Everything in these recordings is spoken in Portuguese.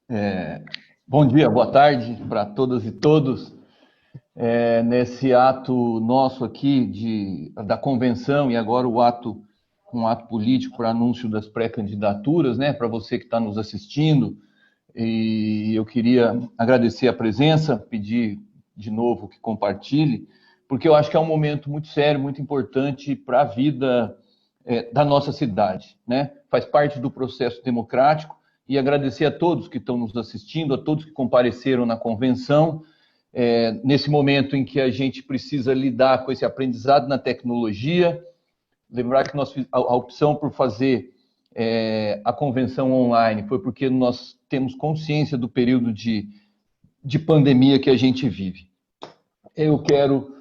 É, Bom dia, boa tarde para todas e todos. Nesse ato nosso aqui da convenção e agora um ato político para anúncio das pré-candidaturas, né, para você que está nos assistindo. E eu queria agradecer a presença, pedir de novo que compartilhe, porque eu acho que é um momento muito sério, muito importante para a vida da nossa cidade, né? Faz parte do processo democrático e agradecer a todos que estão nos assistindo, a todos que compareceram na convenção, nesse momento em que a gente precisa lidar com esse aprendizado na tecnologia. Lembrar que a opção por fazer a convenção online foi porque nós temos consciência do período de pandemia que a gente vive. Eu quero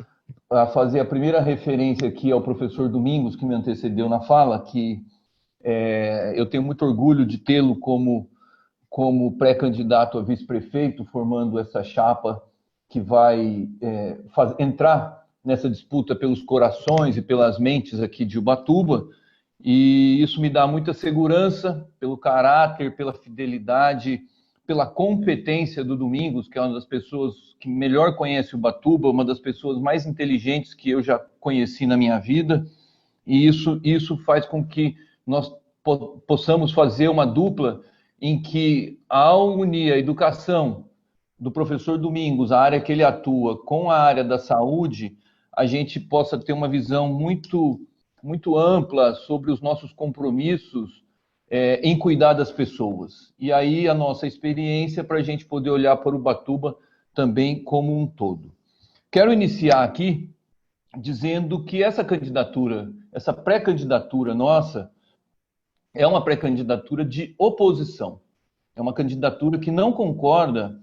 fazer a primeira referência aqui ao professor Domingos, que me antecedeu na fala, que eu tenho muito orgulho de tê-lo como pré-candidato a vice-prefeito, formando essa chapa que vai entrar nessa disputa pelos corações e pelas mentes aqui de Ubatuba, e isso me dá muita segurança pelo caráter, pela fidelidade, pela competência do Domingos, que é uma das pessoas que melhor conhece Ubatuba, uma das pessoas mais inteligentes que eu já conheci na minha vida, e isso faz com que nós possamos fazer uma dupla em que, ao unir a educação do professor Domingos, a área que ele atua, com a área da saúde, a gente possa ter uma visão muito ampla sobre os nossos compromissos em cuidar das pessoas. E aí a nossa experiência para a gente poder olhar para o Ubatuba também como um todo. Quero iniciar aqui dizendo que essa candidatura, essa pré-candidatura nossa, é uma pré-candidatura de oposição. É uma candidatura que não concorda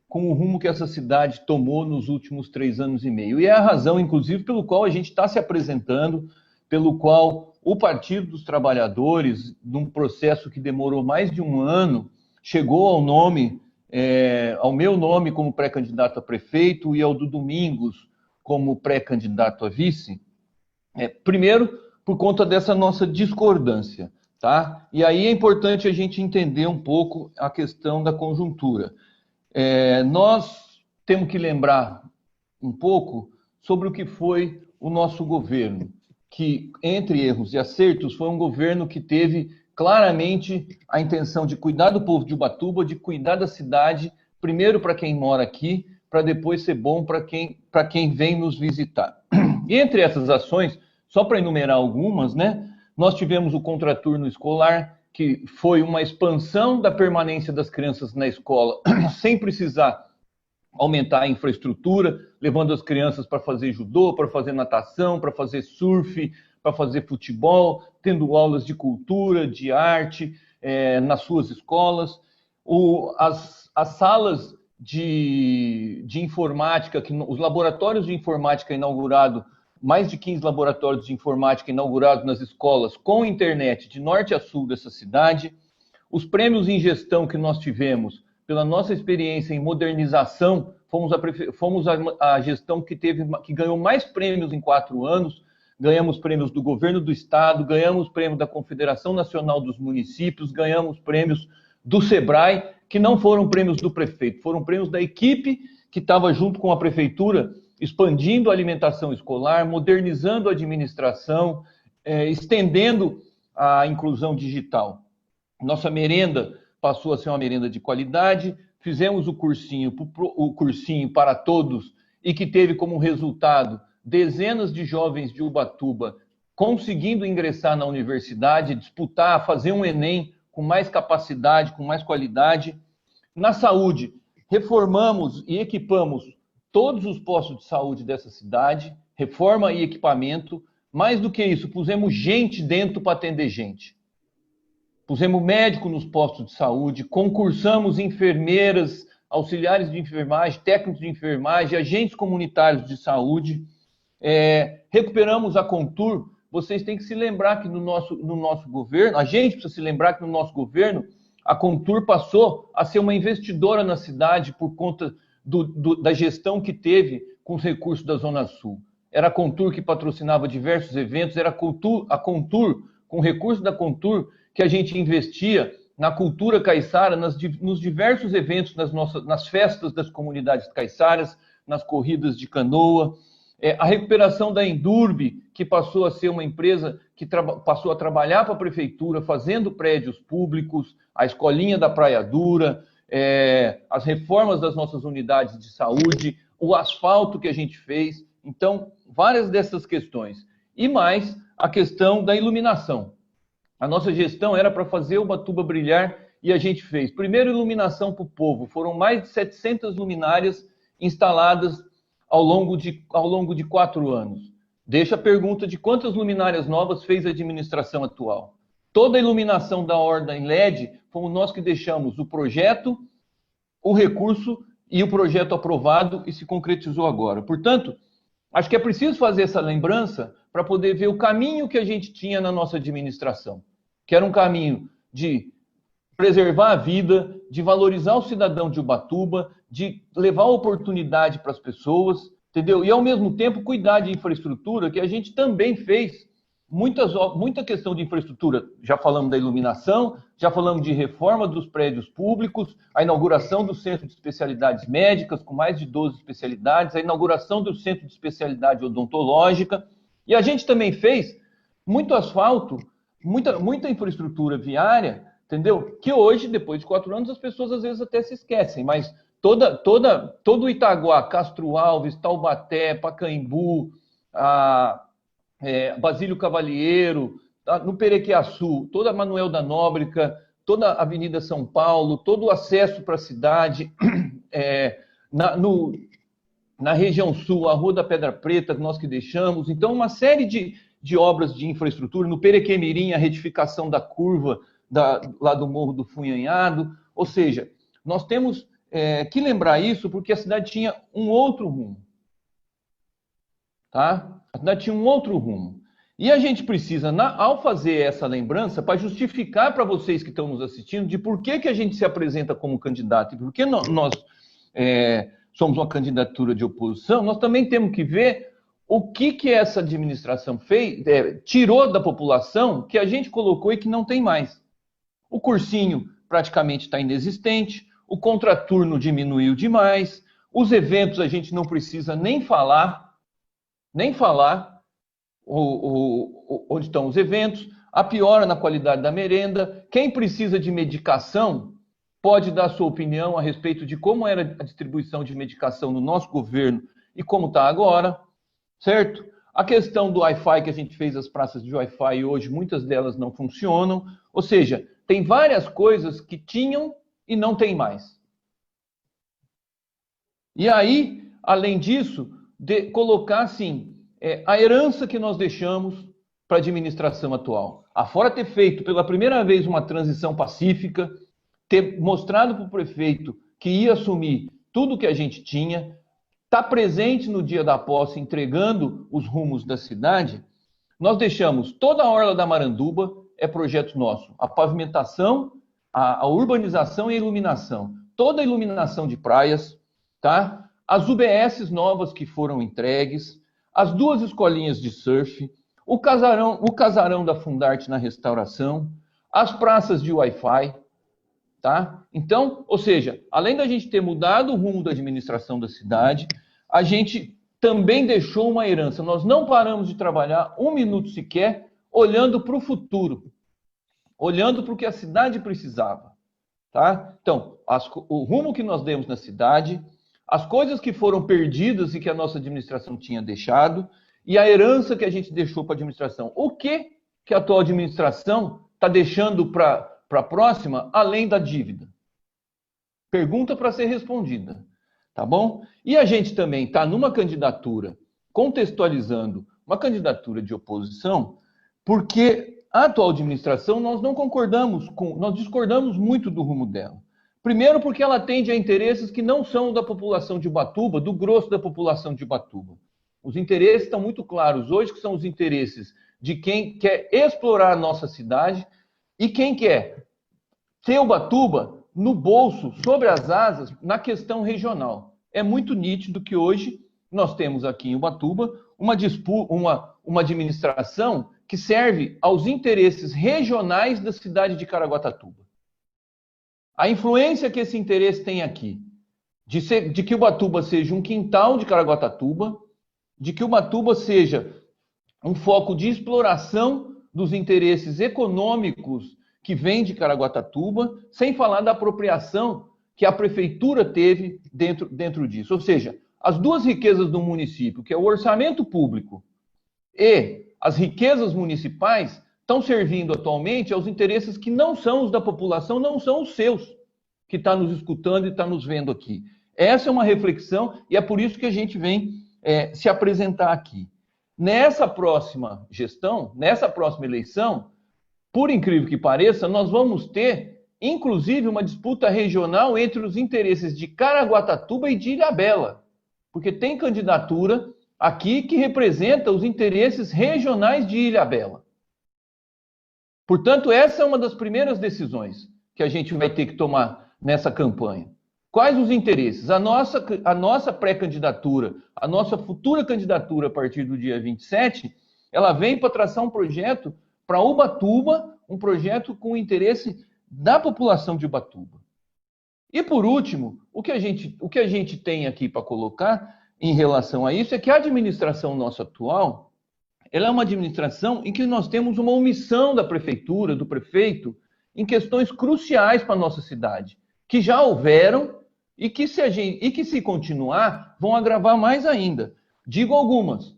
com o rumo que essa cidade tomou nos últimos 3 anos e meio. E é a razão, inclusive, pelo qual a gente está se apresentando, pelo qual o Partido dos Trabalhadores, num processo que demorou mais de um ano, chegou ao meu nome como pré-candidato a prefeito e ao do Domingos como pré-candidato a vice. Primeiro, por conta dessa nossa discordância, tá? E aí é importante a gente entender um pouco a questão da conjuntura. Nós temos que lembrar um pouco sobre o que foi o nosso governo, que, entre erros e acertos, foi um governo que teve claramente a intenção de cuidar do povo de Ubatuba, de cuidar da cidade, primeiro para quem mora aqui, para depois ser bom para quem vem nos visitar. E entre essas ações, só para enumerar algumas, né, nós tivemos o contraturno escolar, que foi uma expansão da permanência das crianças na escola, sem precisar aumentar a infraestrutura, levando as crianças para fazer judô, para fazer natação, para fazer surf, para fazer futebol, tendo aulas de cultura, de arte nas suas escolas. As salas de informática, os laboratórios de informática inaugurados, mais de 15 laboratórios de informática inaugurados nas escolas, com internet de norte a sul dessa cidade. Os prêmios em gestão que nós tivemos, pela nossa experiência em modernização, fomos a gestão que ganhou mais prêmios em 4 anos. Ganhamos prêmios do governo do estado, ganhamos prêmio da Confederação Nacional dos Municípios, ganhamos prêmios do Sebrae, que não foram prêmios do prefeito, foram prêmios da equipe que estava junto com a prefeitura, expandindo a alimentação escolar, modernizando a administração, estendendo a inclusão digital. Nossa merenda passou a ser uma merenda de qualidade, fizemos o cursinho para todos e que teve como resultado dezenas de jovens de Ubatuba conseguindo ingressar na universidade, disputar, fazer um Enem com mais capacidade, com mais qualidade. Na saúde, reformamos e equipamos todos os postos de saúde dessa cidade, reforma e equipamento. Mais do que isso, pusemos gente dentro para atender gente. Pusemos médico nos postos de saúde, concursamos enfermeiras, auxiliares de enfermagem, técnicos de enfermagem, agentes comunitários de saúde. Recuperamos a Contur. Vocês têm que se lembrar que no nosso governo, a gente precisa se lembrar que no nosso governo, a Contur passou a ser uma investidora na cidade por conta da gestão que teve com os recursos da Zona Sul. Era a Contur que patrocinava diversos eventos, era a Contur, com recursos da Contur, que a gente investia na cultura caiçara, nos diversos eventos, nas festas das comunidades caiçaras, nas corridas de canoa, a recuperação da Endurbe, que passou a ser uma empresa que passou a trabalhar para a prefeitura, fazendo prédios públicos, a escolinha da Praia Dura, as reformas das nossas unidades de saúde, o asfalto que a gente fez. Então, várias dessas questões. E mais a questão da iluminação. A nossa gestão era para fazer Ubatuba brilhar e a gente fez. Primeiro, iluminação para o povo. Foram mais de 700 luminárias instaladas ao longo de 4 anos. Deixa a pergunta de quantas luminárias novas fez a administração atual. Toda a iluminação da ordem LED, fomos nós que deixamos o projeto, o recurso e o projeto aprovado e se concretizou agora. Portanto, acho que é preciso fazer essa lembrança para poder ver o caminho que a gente tinha na nossa administração, que era um caminho de preservar a vida, de valorizar o cidadão de Ubatuba, de levar oportunidade para as pessoas, entendeu? E, ao mesmo tempo, cuidar de infraestrutura, que a gente também fez muita questão de infraestrutura. Já falamos da iluminação, já falamos de reforma dos prédios públicos, a inauguração do Centro de Especialidades Médicas, com mais de 12 especialidades, a inauguração do Centro de Especialidade Odontológica, e a gente também fez muito asfalto, muita infraestrutura viária, entendeu? Que hoje, depois de 4 anos, as pessoas às vezes até se esquecem, mas todo o Itaguá, Castro Alves, Taubaté, Pacaembu, Basílio Cavalheiro, no Perequiaçu, toda a Manuel da Nóbrega, toda a Avenida São Paulo, todo o acesso para a cidade, na região sul, a Rua da Pedra Preta, nós que deixamos. Então, uma série de obras de infraestrutura, no Perequemirim, a retificação da curva lá do Morro do Funhanhado. Ou seja, nós temos que lembrar isso porque a cidade tinha um outro rumo. Tá? A cidade tinha um outro rumo. E a gente precisa, ao fazer essa lembrança, para justificar para vocês que estão nos assistindo, de por que a gente se apresenta como candidato e por que nós somos uma candidatura de oposição, nós também temos que ver o que essa administração fez, tirou da população, que a gente colocou e que não tem mais. O cursinho praticamente está inexistente, o contraturno diminuiu demais, os eventos a gente não precisa nem falar onde estão os eventos, a piora na qualidade da merenda. Quem precisa de medicação pode dar sua opinião a respeito de como era a distribuição de medicação no nosso governo e como está agora, certo? A questão do Wi-Fi, que a gente fez as praças de Wi-Fi e hoje muitas delas não funcionam. Ou seja, tem várias coisas que tinham e não tem mais. E aí, além disso, colocar assim, a herança que nós deixamos para a administração atual. Afora ter feito pela primeira vez uma transição pacífica, ter mostrado para o prefeito que ia assumir tudo que a gente tinha, estar presente no dia da posse, entregando os rumos da cidade, nós deixamos toda a orla da Maranduba, é projeto nosso. A pavimentação, a urbanização e a iluminação. Toda a iluminação de praias, tá? As UBSs novas que foram entregues, as 2 escolinhas de surf, o casarão da Fundarte na restauração, as praças de Wi-Fi, tá? Então, ou seja, além da gente ter mudado o rumo da administração da cidade, a gente também deixou uma herança. Nós não paramos de trabalhar 1 minuto sequer olhando para o futuro, olhando para o que a cidade precisava, tá? Então, o rumo que nós demos na cidade, as coisas que foram perdidas e que a nossa administração tinha deixado, e a herança que a gente deixou para a administração. O que a atual administração está deixando para a próxima, além da dívida? Pergunta para ser respondida, tá bom? E a gente também está numa candidatura, contextualizando uma candidatura de oposição, porque a atual administração nós não concordamos nós discordamos muito do rumo dela. Primeiro porque ela atende a interesses que não são da população de Ubatuba, do grosso da população de Ubatuba. Os interesses estão muito claros hoje, que são os interesses de quem quer explorar a nossa cidade e quem quer ter Ubatuba no bolso, sobre as asas, na questão regional. É muito nítido que hoje nós temos aqui em Ubatuba uma administração que serve aos interesses regionais da cidade de Caraguatatuba. A influência que esse interesse tem aqui, de que Ubatuba seja um quintal de Caraguatatuba, de que Ubatuba seja um foco de exploração dos interesses econômicos que vêm de Caraguatatuba, sem falar da apropriação que a prefeitura teve dentro disso. Ou seja, as duas riquezas do município, que é o orçamento público e as riquezas municipais, estão servindo atualmente aos interesses que não são os da população, não são os seus, que está nos escutando e está nos vendo aqui. Essa é uma reflexão e é por isso que a gente vem se apresentar aqui. Nessa próxima gestão, nessa próxima eleição, por incrível que pareça, nós vamos ter, inclusive, uma disputa regional entre os interesses de Caraguatatuba e de Ilhabela, porque tem candidatura aqui que representa os interesses regionais de Ilhabela. Portanto, essa é uma das primeiras decisões que a gente vai ter que tomar nessa campanha. Quais os interesses? A nossa pré-candidatura, a nossa futura candidatura a partir do dia 27, ela vem para traçar um projeto para Ubatuba, um projeto com o interesse da população de Ubatuba. E por último, o que a gente tem aqui para colocar em relação a isso é que a administração nossa atual, ela é uma administração em que nós temos uma omissão da prefeitura, do prefeito, em questões cruciais para a nossa cidade, que já houveram e que se continuar, vão agravar mais ainda. Digo algumas.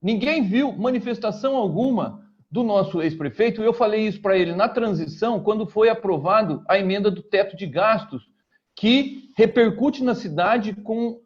Ninguém viu manifestação alguma do nosso ex-prefeito, e eu falei isso para ele na transição, quando foi aprovado a emenda do teto de gastos, que repercute na cidade com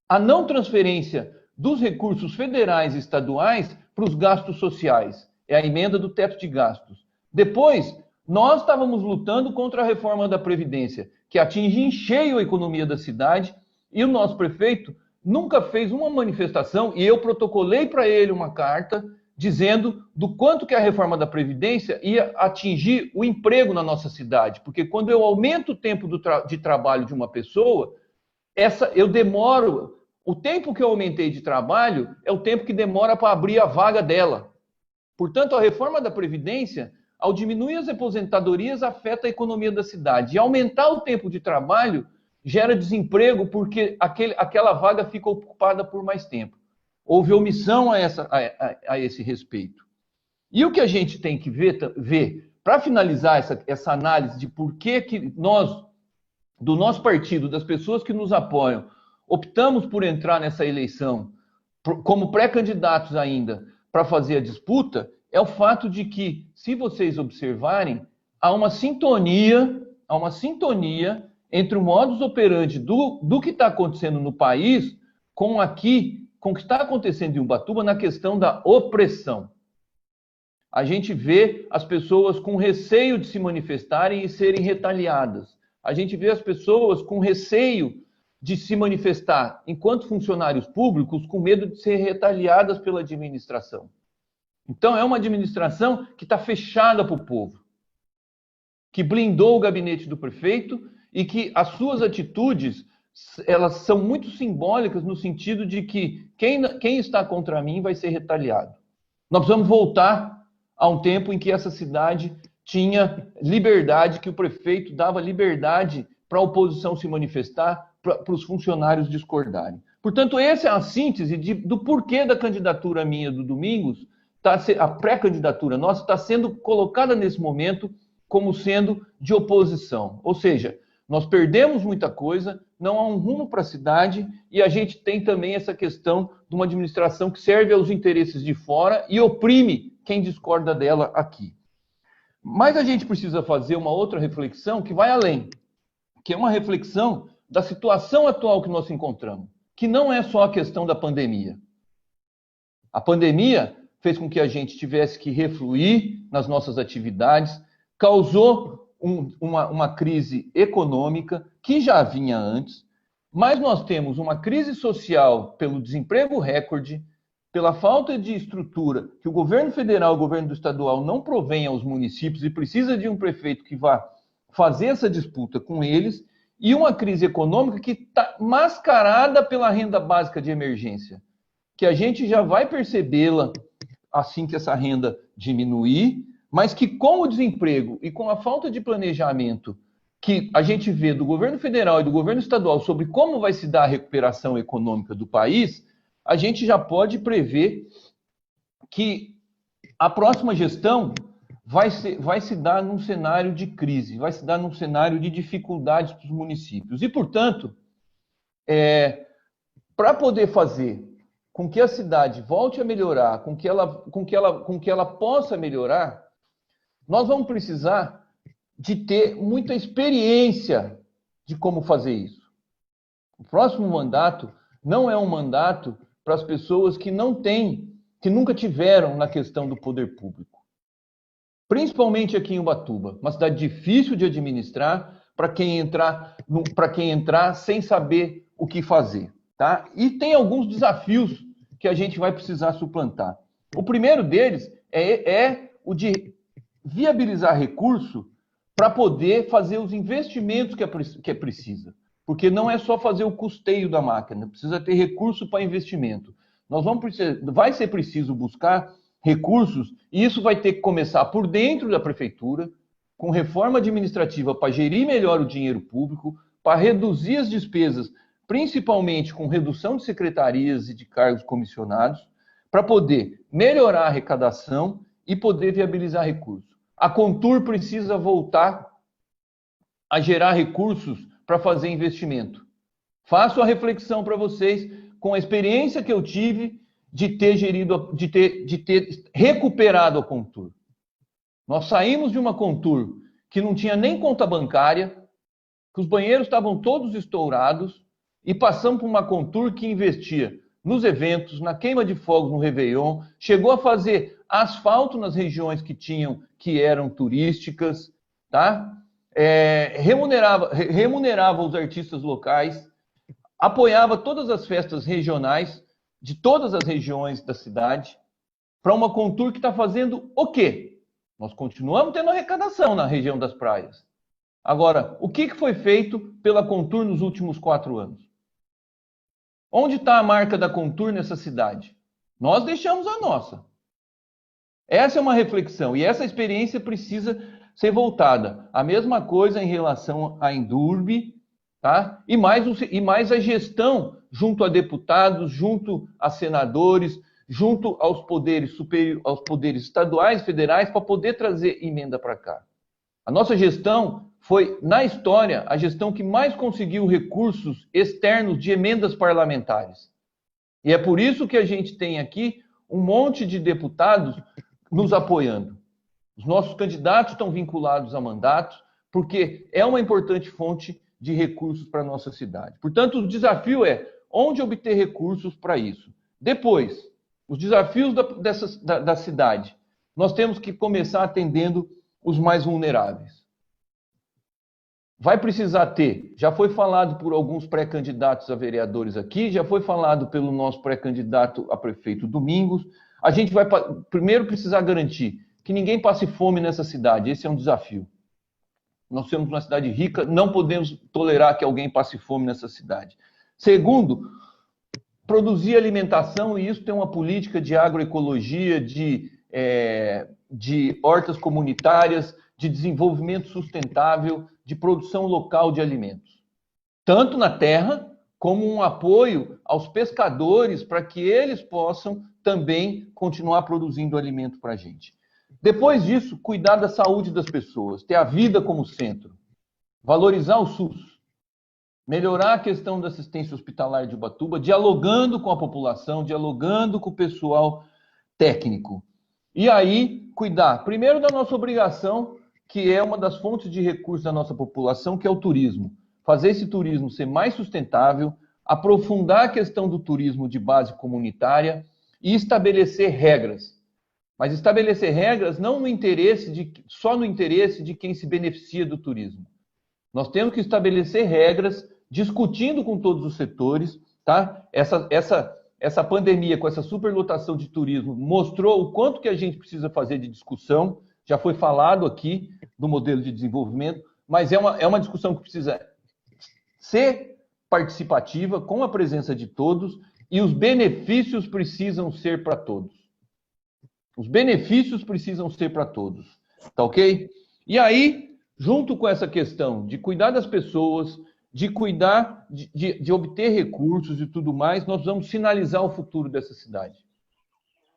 a não transferência dos recursos federais e estaduais para os gastos sociais. É a emenda do teto de gastos. Depois, nós estávamos lutando contra a reforma da Previdência, que atinge em cheio a economia da cidade, e o nosso prefeito nunca fez uma manifestação, e eu protocolei para ele uma carta dizendo do quanto que a reforma da Previdência ia atingir o emprego na nossa cidade. Porque quando eu aumento o tempo de trabalho de uma pessoa, o tempo que eu aumentei de trabalho é o tempo que demora para abrir a vaga dela. Portanto, a reforma da Previdência, ao diminuir as aposentadorias, afeta a economia da cidade. E aumentar o tempo de trabalho gera desemprego porque aquela vaga fica ocupada por mais tempo. Houve omissão a esse respeito. E o que a gente tem que ver para finalizar essa análise de por que nós, do nosso partido, das pessoas que nos apoiam, optamos por entrar nessa eleição como pré-candidatos ainda para fazer a disputa, é o fato de que, se vocês observarem, há uma sintonia entre o modus operandi do que está acontecendo no país com o que está acontecendo em Ubatuba na questão da opressão. A gente vê as pessoas com receio de se manifestarem e serem retaliadas. A gente vê as pessoas com receio de se manifestar enquanto funcionários públicos, com medo de ser retaliadas pela administração. Então, é uma administração que está fechada para o povo, que blindou o gabinete do prefeito e que as suas atitudes, elas são muito simbólicas no sentido de que quem está contra mim vai ser retaliado. Nós precisamos voltar a um tempo em que essa cidade tinha liberdade, que o prefeito dava liberdade para a oposição se manifestar, para os funcionários discordarem. Portanto, essa é a síntese do porquê da candidatura minha do Domingos, a pré-candidatura nossa está sendo colocada nesse momento como sendo de oposição. Ou seja, nós perdemos muita coisa, não há um rumo para a cidade e a gente tem também essa questão de uma administração que serve aos interesses de fora e oprime quem discorda dela aqui. Mas a gente precisa fazer uma outra reflexão que vai além, que é uma reflexão da situação atual que nós encontramos, que não é só a questão da pandemia. A pandemia fez com que a gente tivesse que refluir nas nossas atividades, causou uma crise econômica que já vinha antes, mas nós temos uma crise social pelo desemprego recorde, pela falta de estrutura que o governo federal e o governo estadual não provém aos municípios e precisa de um prefeito que vá fazer essa disputa com eles, e uma crise econômica que está mascarada pela renda básica de emergência, que a gente já vai percebê-la assim que essa renda diminuir, mas que com o desemprego e com a falta de planejamento que a gente vê do governo federal e do governo estadual sobre como vai se dar a recuperação econômica do país, a gente já pode prever que a próxima gestão vai se dar num cenário de crise, vai se dar num cenário de dificuldades para os municípios. E, portanto, para poder fazer com que a cidade volte a melhorar, com que ela possa melhorar, nós vamos precisar de ter muita experiência de como fazer isso. O próximo mandato não é um mandato para as pessoas que nunca tiveram na questão do poder público. Principalmente aqui em Ubatuba, uma cidade difícil de administrar para quem entrar sem saber o que fazer, tá? E tem alguns desafios que a gente vai precisar suplantar. O primeiro deles é o de viabilizar recurso para poder fazer os investimentos que é precisa. Porque não é só fazer o custeio da máquina, precisa ter recurso para investimento. Vai ser preciso buscar recursos, e isso vai ter que começar por dentro da prefeitura, com reforma administrativa para gerir melhor o dinheiro público, para reduzir as despesas, principalmente com redução de secretarias e de cargos comissionados, para poder melhorar a arrecadação e poder viabilizar recursos. A Contur precisa voltar a gerar recursos para fazer investimento. Faço a reflexão para vocês com a experiência que eu tive de ter recuperado a Contur. Nós saímos de uma Contur que não tinha nem conta bancária, que os banheiros estavam todos estourados, e passamos por uma Contur que investia nos eventos, na queima de fogos no Réveillon, chegou a fazer asfalto nas regiões que eram turísticas, tá? Remunerava os artistas locais, apoiava todas as festas regionais de todas as regiões da cidade, para uma Contur que está fazendo o quê? Nós continuamos tendo arrecadação na região das praias. Agora, o que foi feito pela Contur nos últimos 4 anos? Onde está a marca da Contur nessa cidade? Nós deixamos a nossa. Essa é uma reflexão, e essa experiência precisa ser voltada. A mesma coisa em relação à Indurb, tá? E mais a gestão junto a deputados, junto a senadores, junto aos poderes estaduais, federais, para poder trazer emenda para cá. A nossa gestão foi, na história, a gestão que mais conseguiu recursos externos de emendas parlamentares. E é por isso que a gente tem aqui um monte de deputados nos apoiando. Os nossos candidatos estão vinculados a mandatos, porque é uma importante fonte de recursos para a nossa cidade. Portanto, o desafio é onde obter recursos para isso. Depois, os desafios da cidade. Nós temos que começar atendendo os mais vulneráveis. Vai precisar ter, já foi falado por alguns pré-candidatos a vereadores aqui, já foi falado pelo nosso pré-candidato a prefeito Domingos. A gente vai primeiro precisar garantir que ninguém passe fome nessa cidade, esse é um desafio. Nós somos uma cidade rica, não podemos tolerar que alguém passe fome nessa cidade. Segundo, produzir alimentação, e isso tem uma política de agroecologia, de hortas comunitárias, de desenvolvimento sustentável, de produção local de alimentos. Tanto na terra, como um apoio aos pescadores para que eles possam também continuar produzindo alimento para a gente. Depois disso, cuidar da saúde das pessoas, ter a vida como centro, valorizar o SUS, melhorar a questão da assistência hospitalar de Ubatuba, dialogando com a população, dialogando com o pessoal técnico. E aí, cuidar, primeiro, da nossa obrigação, que é uma das fontes de recursos da nossa população, que é o turismo. Fazer esse turismo ser mais sustentável, aprofundar a questão do turismo de base comunitária e estabelecer regras. Mas estabelecer regras não só no interesse de quem se beneficia do turismo. Nós temos que estabelecer regras, discutindo com todos os setores, tá? Essa pandemia, com essa superlotação de turismo, mostrou o quanto que a gente precisa fazer de discussão. Já foi falado aqui do modelo de desenvolvimento, mas é uma discussão que precisa ser participativa, com a presença de todos, e os benefícios precisam ser para todos. Os benefícios precisam ser para todos, tá ok? E aí, junto com essa questão de cuidar das pessoas, de cuidar, de obter recursos e tudo mais, nós vamos sinalizar o futuro dessa cidade.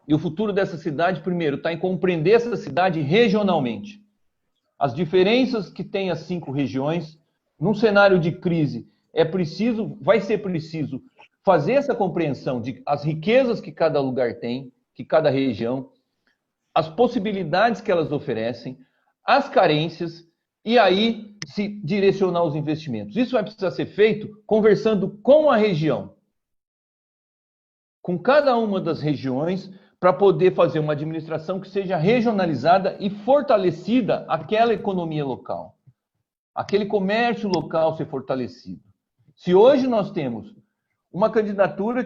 E o futuro dessa cidade, primeiro, está em compreender essa cidade regionalmente. As diferenças que tem as 5 regiões, num cenário de crise, vai ser preciso fazer essa compreensão de as riquezas que cada lugar tem, que cada região, as possibilidades que elas oferecem, as carências, e aí se direcionar os investimentos. Isso vai precisar ser feito conversando com a região, com cada uma das regiões, para poder fazer uma administração que seja regionalizada e fortalecida aquela economia local, aquele comércio local ser fortalecido. Se hoje nós temos uma candidatura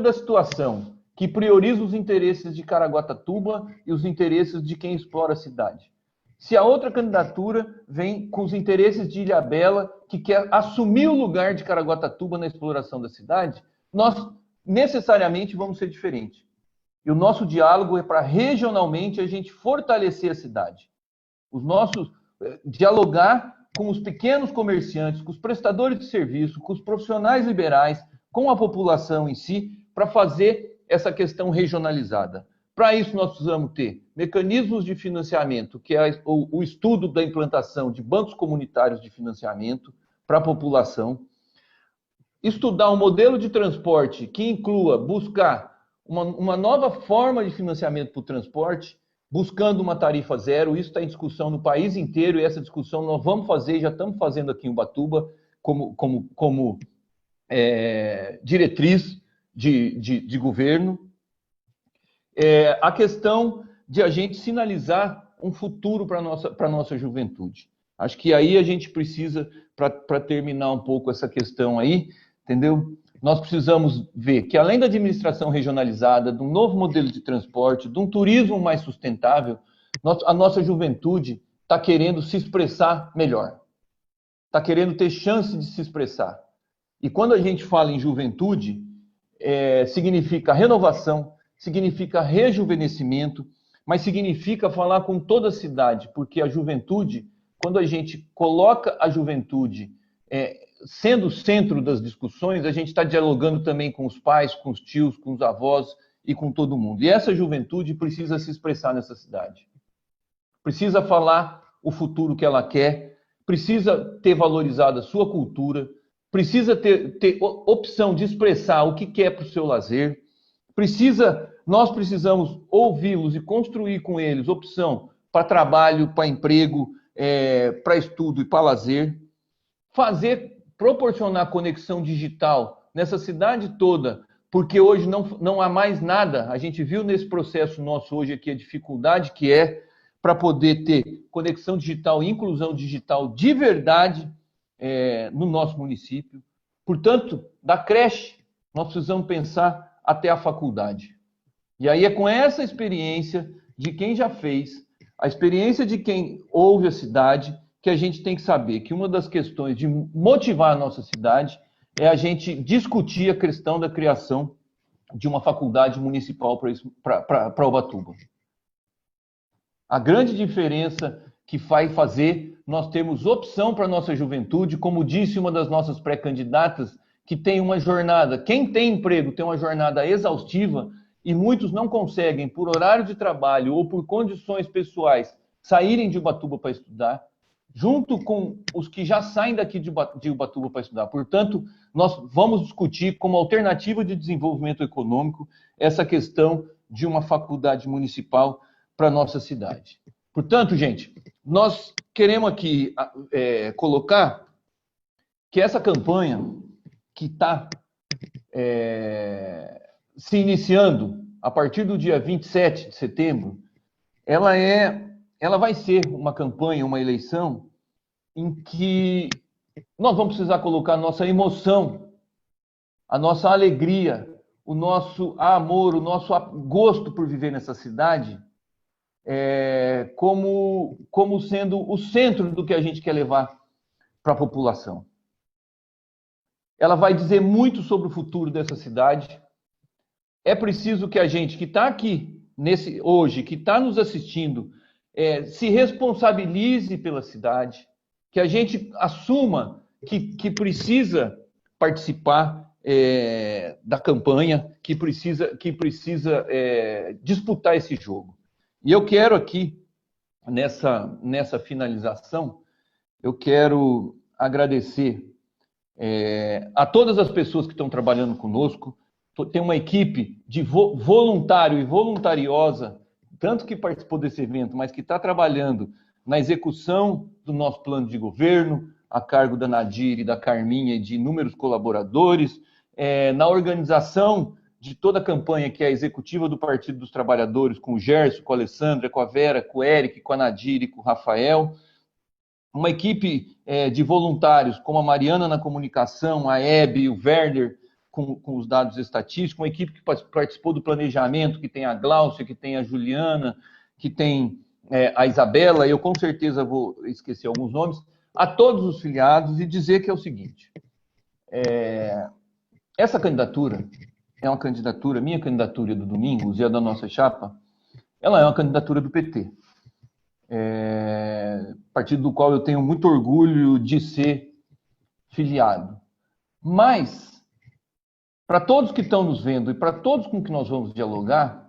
da situação que prioriza os interesses de Caraguatatuba e os interesses de quem explora a cidade. Se a outra candidatura vem com os interesses de Ilhabela, que quer assumir o lugar de Caraguatatuba na exploração da cidade, nós necessariamente vamos ser diferentes. E o nosso diálogo é para regionalmente a gente fortalecer a cidade. Dialogar com os pequenos comerciantes, com os prestadores de serviço, com os profissionais liberais, com a população em si, para fazer essa questão regionalizada. Para isso, nós precisamos ter mecanismos de financiamento, que é o estudo da implantação de bancos comunitários de financiamento para a população. Estudar um modelo de transporte que inclua buscar uma nova forma de financiamento para o transporte, buscando uma tarifa zero. Isso está em discussão no país inteiro, e essa discussão nós vamos fazer, já estamos fazendo aqui em Ubatuba, como diretriz de governo. A questão de a gente sinalizar um futuro para a nossa juventude. Acho que aí a gente precisa, para terminar um pouco essa questão aí, entendeu? Nós precisamos ver que, além da administração regionalizada, de um novo modelo de transporte, de um turismo mais sustentável, a nossa juventude está querendo se expressar melhor. Está querendo ter chance de se expressar. E quando a gente fala em juventude, significa renovação, significa rejuvenescimento, mas significa falar com toda a cidade, porque a juventude, quando a gente coloca a juventude sendo o centro das discussões, a gente está dialogando também com os pais, com os tios, com os avós e com todo mundo. E essa juventude precisa se expressar nessa cidade. Precisa falar o futuro que ela quer, precisa ter valorizado a sua cultura, precisa ter opção de expressar o que quer para o seu lazer, nós precisamos ouvi-los e construir com eles opção para trabalho, para emprego, para estudo e para lazer, proporcionar conexão digital nessa cidade toda, porque hoje não há mais nada. A gente viu nesse processo nosso hoje aqui a dificuldade que é para poder ter conexão digital e inclusão digital de verdade no nosso município. Portanto, da creche, nós precisamos pensar até a faculdade. E aí é com essa experiência de quem já fez, a experiência de quem ouve a cidade, que a gente tem que saber que uma das questões de motivar a nossa cidade é a gente discutir a questão da criação de uma faculdade municipal para Ubatuba. A grande diferença que vai fazer nós termos opção para a nossa juventude, como disse uma das nossas pré-candidatas, que tem uma jornada, quem tem emprego tem uma jornada exaustiva e muitos não conseguem, por horário de trabalho ou por condições pessoais, saírem de Ubatuba para estudar, junto com os que já saem daqui de Ubatuba para estudar. Portanto, nós vamos discutir como alternativa de desenvolvimento econômico essa questão de uma faculdade municipal para a nossa cidade. Portanto, gente, nós queremos aqui colocar que essa campanha que está se iniciando a partir do dia 27 de setembro, ela vai ser uma campanha, uma eleição em que nós vamos precisar colocar a nossa emoção, a nossa alegria, o nosso amor, o nosso gosto por viver nessa cidade, como sendo o centro do que a gente quer levar para a população. Ela vai dizer muito sobre o futuro dessa cidade. É preciso que a gente que está aqui hoje, que está nos assistindo, se responsabilize pela cidade, que a gente assuma que precisa participar da campanha, que precisa disputar esse jogo. E eu quero aqui, nessa finalização, eu quero agradecer a todas as pessoas que estão trabalhando conosco. Tem uma equipe de voluntário e voluntariosa, tanto que participou desse evento, mas que está trabalhando na execução do nosso plano de governo, a cargo da Nadir e da Carminha e de inúmeros colaboradores, na organização de toda a campanha, que é a executiva do Partido dos Trabalhadores, com o Gerson, com a Alessandra, com a Vera, com o Eric, com a Nadir e com o Rafael. Uma equipe de voluntários, como a Mariana na comunicação, a Hebe, o Werner com os dados estatísticos, uma equipe que participou do planejamento, que tem a Gláucia, que tem a Juliana, que tem a Isabela, eu com certeza vou esquecer alguns nomes, a todos os filiados, e dizer que é o seguinte, essa candidatura é uma candidatura, minha candidatura do Domingos e a da nossa chapa, ela é uma candidatura do PT. Partido do qual eu tenho muito orgulho de ser filiado. Mas, para todos que estão nos vendo e para todos com que nós vamos dialogar,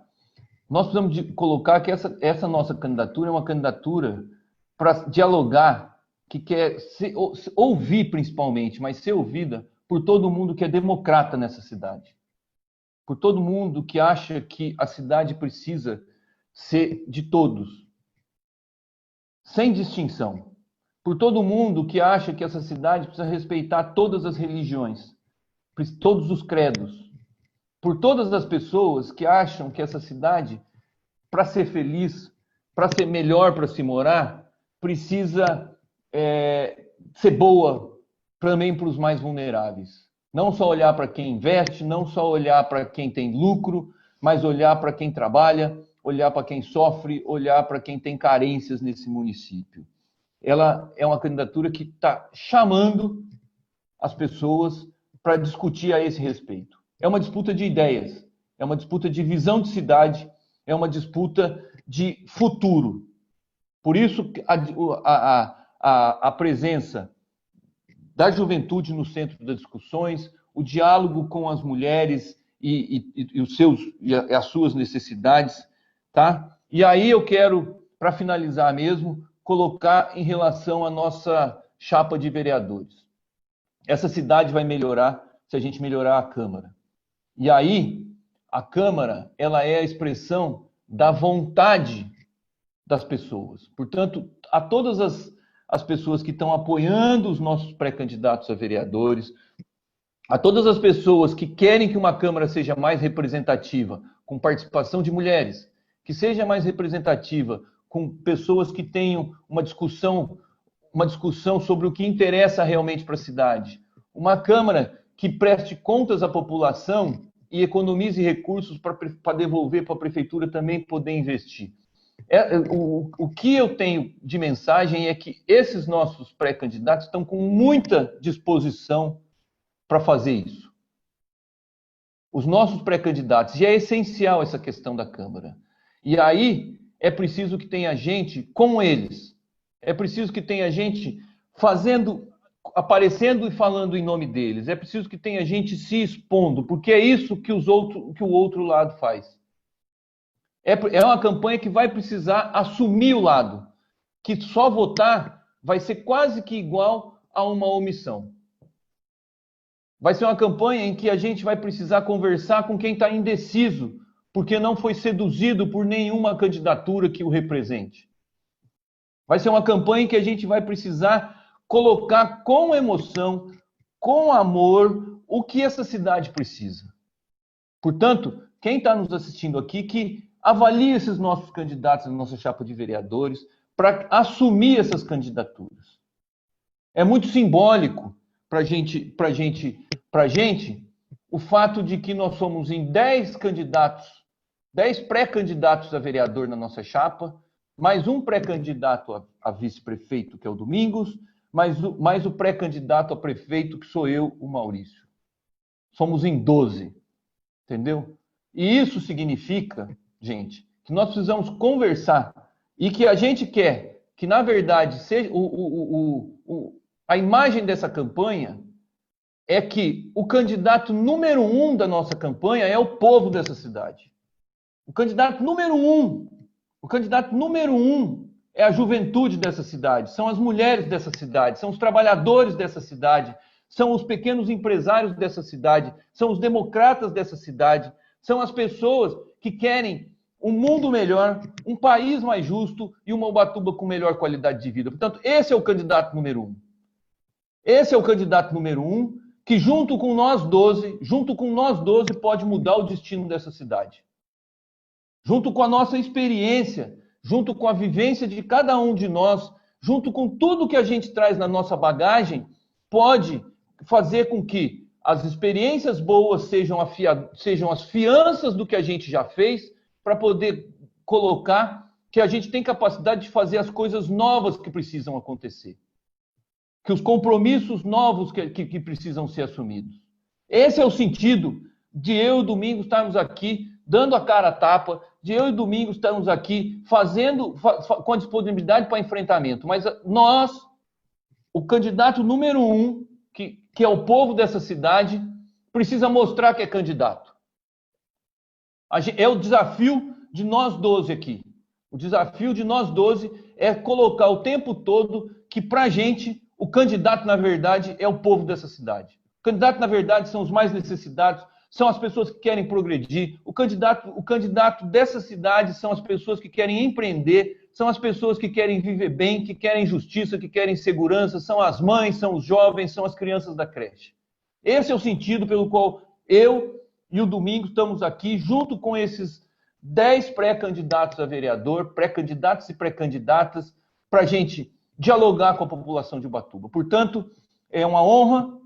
nós precisamos de colocar que essa nossa candidatura é uma candidatura para dialogar, que quer ouvir principalmente, mas ser ouvida por todo mundo que é democrata nessa cidade. Por todo mundo que acha que a cidade precisa ser de todos, sem distinção. Por todo mundo que acha que essa cidade precisa respeitar todas as religiões, todos os credos. Por todas as pessoas que acham que essa cidade, para ser feliz, para ser melhor para se morar, precisa ser boa também para os mais vulneráveis. Não só olhar para quem investe, não só olhar para quem tem lucro, mas olhar para quem trabalha, olhar para quem sofre, olhar para quem tem carências nesse município. Ela é uma candidatura que está chamando as pessoas para discutir a esse respeito. É uma disputa de ideias, é uma disputa de visão de cidade, é uma disputa de futuro. Por isso, a presença da juventude no centro das discussões, o diálogo com as mulheres e as suas necessidades, tá? E aí eu quero, para finalizar mesmo, colocar em relação à nossa chapa de vereadores. Essa cidade vai melhorar se a gente melhorar a Câmara. E aí, a Câmara, ela é a expressão da vontade das pessoas. Portanto, a todas as pessoas que estão apoiando os nossos pré-candidatos a vereadores, a todas as pessoas que querem que uma Câmara seja mais representativa, com participação de mulheres, que seja mais representativa, com pessoas que tenham uma discussão sobre o que interessa realmente para a cidade. Uma Câmara que preste contas à população e economize recursos para devolver para a Prefeitura também poder investir. O que eu tenho de mensagem é que esses nossos pré-candidatos estão com muita disposição para fazer isso. Os nossos pré-candidatos, e é essencial essa questão da Câmara. E aí é preciso que tenha gente com eles. É preciso que tenha gente aparecendo e falando em nome deles. É preciso que tenha gente se expondo, porque é isso que o outro lado faz. É uma campanha que vai precisar assumir o lado, que só votar vai ser quase que igual a uma omissão. Vai ser uma campanha em que a gente vai precisar conversar com quem está indeciso, porque não foi seduzido por nenhuma candidatura que o represente. Vai ser uma campanha em que a gente vai precisar colocar com emoção, com amor, o que essa cidade precisa. Portanto, quem está nos assistindo aqui, que avalie esses nossos candidatos na nossa chapa de vereadores para assumir essas candidaturas. É muito simbólico para a gente o fato de que nós somos em 10 pré-candidatos a vereador na nossa chapa, mais um pré-candidato a vice-prefeito, que é o Domingos, mais o pré-candidato a prefeito, que sou eu, o Maurício. Somos em 12, entendeu? E isso significa, gente, que nós precisamos conversar e que a gente quer que, na verdade, seja a imagem dessa campanha é que o candidato número 1 da nossa campanha é o povo dessa cidade. O candidato número 1 é a juventude dessa cidade, são as mulheres dessa cidade, são os trabalhadores dessa cidade, são os pequenos empresários dessa cidade, são os democratas dessa cidade, são as pessoas que querem um mundo melhor, um país mais justo e uma Ubatuba com melhor qualidade de vida. Portanto, esse é o candidato número 1. Esse é o candidato número 1 que junto com nós 12, pode mudar o destino dessa cidade. Junto com a nossa experiência, junto com a vivência de cada um de nós, junto com tudo que a gente traz na nossa bagagem, pode fazer com que as experiências boas sejam as fianças do que a gente já fez, para poder colocar que a gente tem capacidade de fazer as coisas novas que precisam acontecer. Que os compromissos novos que precisam ser assumidos. Esse é o sentido de eu e o Domingos estarmos aqui dando a cara a tapa, de eu e o Domingos estarmos aqui fazendo com a disponibilidade para enfrentamento. Mas nós, o candidato número 1, que é o povo dessa cidade, precisa mostrar que é candidato. É o desafio de nós 12 aqui. O desafio de nós 12 é colocar o tempo todo que, para a gente, o candidato, na verdade, é o povo dessa cidade. O candidato, na verdade, são os mais necessitados, são as pessoas que querem progredir. O candidato dessa cidade são as pessoas que querem empreender, são as pessoas que querem viver bem, que querem justiça, que querem segurança, são as mães, são os jovens, são as crianças da creche. Esse é o sentido pelo qual eu e o Domingos estamos aqui, junto com esses 10 pré-candidatos a vereador, pré-candidatos e pré-candidatas, para a gente dialogar com a população de Ubatuba. Portanto, é uma honra,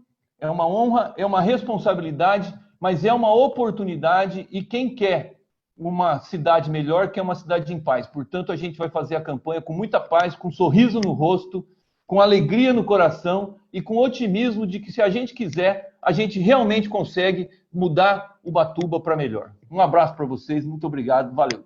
é uma responsabilidade, mas é uma oportunidade, e quem quer uma cidade melhor, quer uma cidade em paz. Portanto, a gente vai fazer a campanha com muita paz, com um sorriso no rosto, com alegria no coração e com otimismo de que, se a gente quiser, a gente realmente consegue mudar Ubatuba para melhor. Um abraço para vocês, muito obrigado, valeu.